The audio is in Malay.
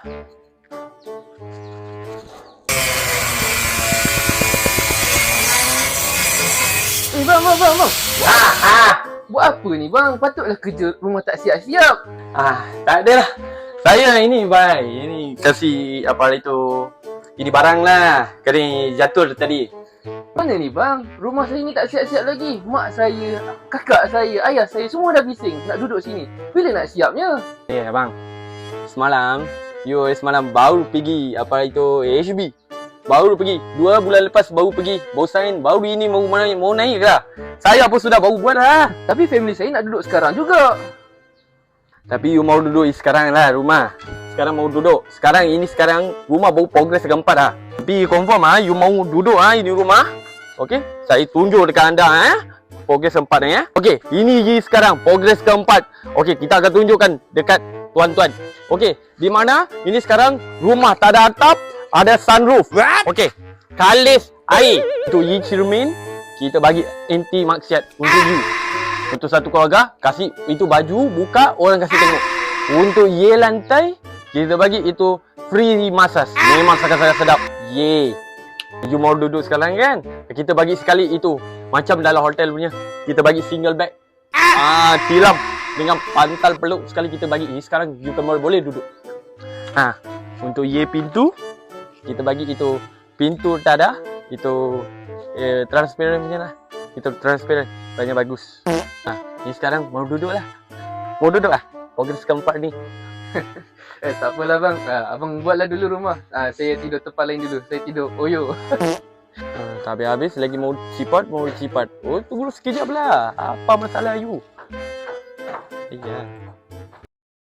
Bang. Buat apa ni bang? Patutlah kerja rumah tak siap-siap. Tak ada lah. Saya ini bye. Ini kasih apa itu. Ini barang lah. Kena jatuh tadi. Mana ni bang? Rumah saya ni tak siap-siap lagi. Mak saya, kakak saya, ayah saya semua dah bising nak duduk sini. Bila nak siapnya? Ya bang. Semalam baru pergi apa itu HB. Baru pergi 2 bulan lepas baru pergi. Baru sign, baru ini mau naik lah. Saya pun sudah baru buat lah. Tapi family saya nak duduk sekarang juga. Tapi you mau duduk sekarang lah rumah. Sekarang mau duduk. Sekarang rumah baru progress keempat lah. Tapi confirm you mau duduk ini rumah. Okey, saya tunjuk dekat anda progress keempat ni Okey, ini je sekarang progress keempat. Okey, kita akan tunjukkan dekat tuan-tuan. Okey, di mana ini sekarang rumah tak ada atap, ada sunroof. Okey, kalis air. Untuk ye cermin, kita bagi anti maksiat untuk you. Untuk satu keluarga, kasih itu baju, buka, orang kasih tengok. Untuk ye lantai, kita bagi itu free massage. Memang sangat-sangat sedap. Ye. You mau duduk sekarang kan? Kita bagi sekali itu. Macam dalam hotel punya. Kita bagi single bed. Tilam. Dengan pantal peluk sekali kita bagi. Sekarang you boleh duduk. Untuk ye pintu, kita bagi itu pintu tak ada. Itu transparent punya lah. Itu transparent. Banyak bagus. Ni sekarang mau duduk lah. Mau duduk lah. Progress keempat ni. Tak apalah bang. Abang buatlah dulu rumah. Saya tidur tempat lain dulu. Saya tidur Oyo. Tak habis lagi mau cipat. Oh, tunggu sekejap lah. Apa masalah you? Ya.